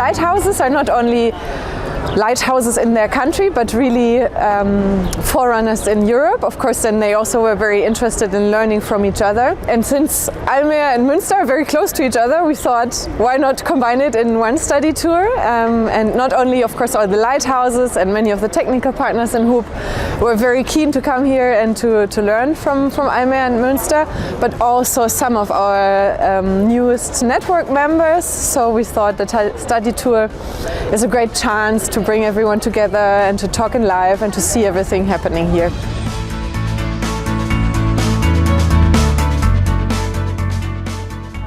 lighthouses are not only lighthouses in their country, but really forerunners in Europe. Of course, then they also were very interested in learning from each other. And since Almere and Münster are very close to each other, we thought, why not combine it in one study tour? And not only, of course, all the lighthouses and many of the technical partners in Hoop were very keen to come here and to learn from Almere and Münster, but also some of our newest network members. So we thought the study tour is a great chance to bring everyone together and to talk in live and to see everything happening here.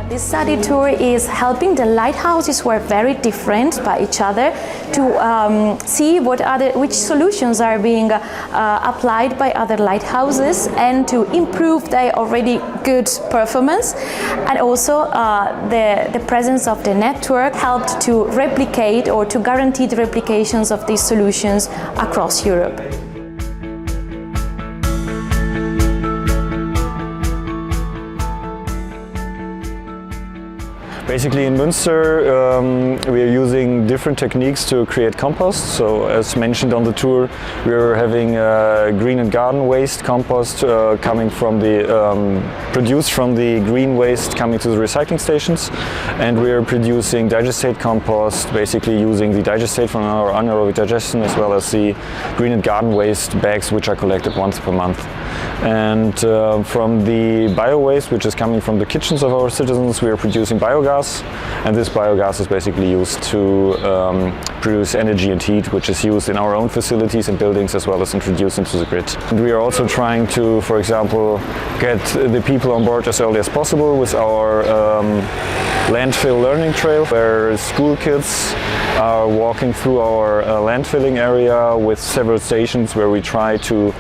This study tour is helping the lighthouses who are very different by each other to see which solutions are being applied by other lighthouses and to improve their already good performance. And also the presence of the network helped to replicate or to guarantee the replications of these solutions across Europe. Basically in Münster we are using different techniques to create compost. So as mentioned on the tour, we are having green and garden waste compost coming from produced from the green waste coming to the recycling stations, and we are producing digestate compost, basically using the digestate from our anaerobic digestion as well as the green and garden waste bags which are collected once per month. And from the biowaste, which is coming from the kitchens of our citizens, we are producing biogas, and this biogas is basically used to produce energy and heat, which is used in our own facilities and buildings as well as introduced into the grid. And we are also trying to, for example, get the people on board as early as possible with our landfill learning trail, where school kids are walking through our landfilling area with several stations where we try to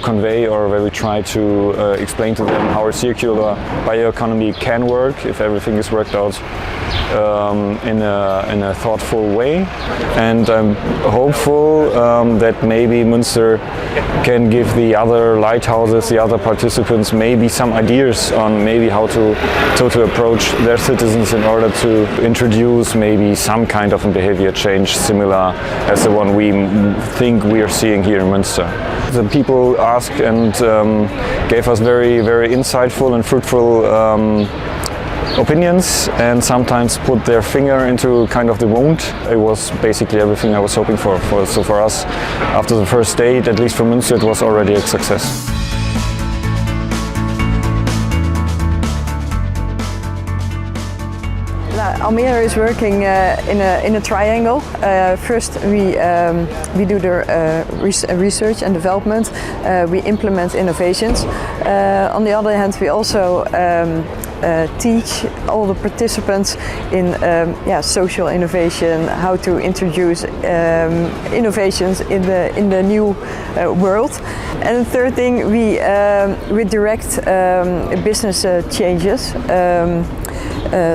convey, or where we try to explain to them how a circular bioeconomy can work if everything is worked out in a thoughtful way. And I'm hopeful that maybe Münster can give the other lighthouses, the other participants, maybe some ideas on maybe how to approach their citizens in order to introduce maybe some kind of a behavior change similar as the one we think we are seeing here in Münster. The people asked and gave us very, very insightful and fruitful opinions, and sometimes put their finger into kind of the wound. It was basically everything I was hoping for. So for us, after the first day, at least for Münster, it was already a success. Almere is working in a triangle. First we do the research and development, we implement innovations. On the other hand, we also teach all the participants in social innovation, how to introduce innovations in the new world. And the third thing, we direct business changes.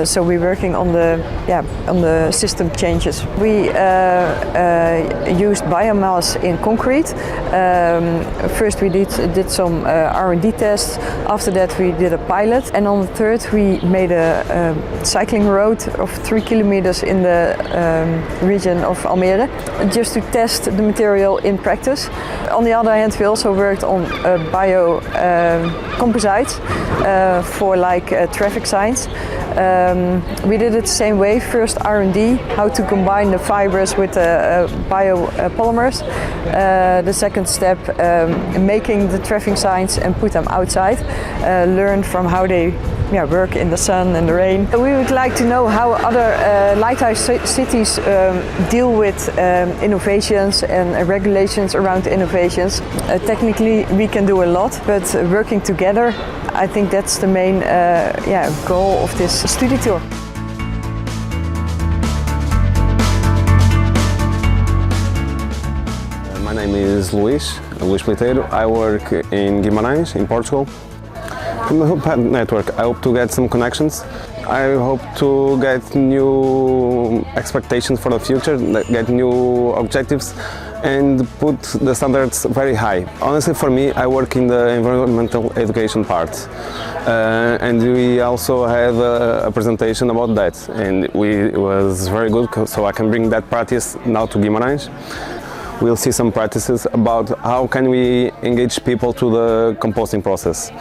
So we're working on the system changes. We used biomass in concrete. First we did some R&D tests. After that we did a pilot, and on the third we made a cycling road of 3 kilometers in the region of Almere, just to test the material in practice. On the other hand, we also worked on bio composites for traffic signs. We did it the same way. First R&D, how to combine the fibers with the biopolymers. The second step, making the traffic signs and put them outside. Learn from how they work in the sun and the rain. We would like to know how other lighthouse cities deal with innovations and regulations around innovations. Technically we can do a lot, but working together, I think that's the main goal of this study tour. My name is Luís Miteiro. I work in Guimarães, in Portugal. From the Hoop network, I hope to get some connections. I hope to get new expectations for the future, get new objectives, and put the standards very high. Honestly, for me, I work in the environmental education part, and we also have a presentation about that, and it was very good, so I can bring that practice now to Guimarães. We'll see some practices about how can we engage people to the composting process.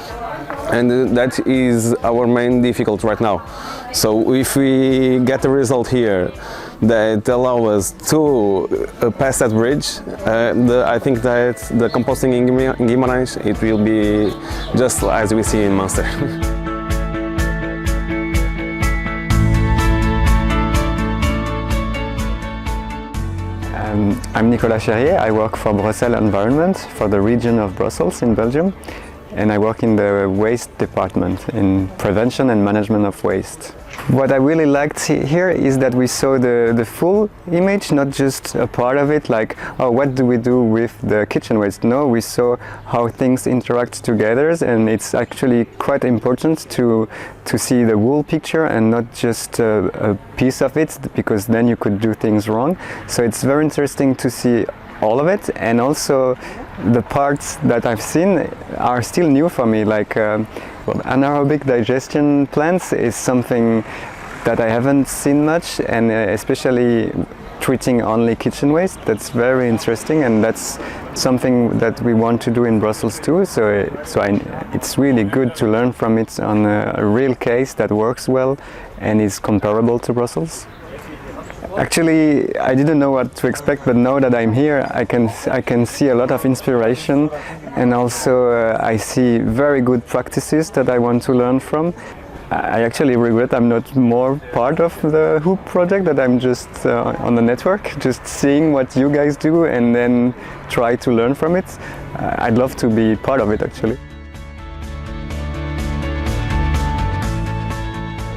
And that is our main difficulty right now. So if we get a result here that allows us to pass that bridge, I think that the composting in Guimarães, it will be just as we see in Münster. I'm Nicolas Cherrier. I work for Brussels Environment for the region of Brussels in Belgium, and I work in the waste department in prevention and management of waste. What I really liked here is that we saw the full image, not just a part of it, like, oh, what do we do with the kitchen waste? No, we saw how things interact together, and it's actually quite important to see the whole picture and not just a piece of it, because then you could do things wrong. So it's very interesting to see all of it, and also the parts that I've seen are still new for me, like anaerobic digestion plants is something that I haven't seen much, and especially treating only kitchen waste. That's very interesting, and that's something that we want to do in Brussels too. So it's really good to learn from it on a real case that works well and is comparable to Brussels. Actually, I didn't know what to expect, but now that I'm here, I can see a lot of inspiration, and also I see very good practices that I want to learn from. I actually regret I'm not more part of the Hoop project, that I'm just on the network, just seeing what you guys do and then try to learn from it. I'd love to be part of it, actually.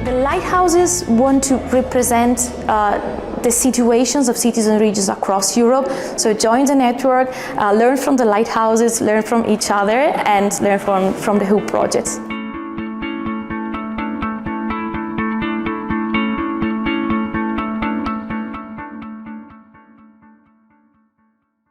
The lighthouses want to represent the situations of cities and regions across Europe. So join the network, learn from the lighthouses, learn from each other, and learn from the Hoop projects.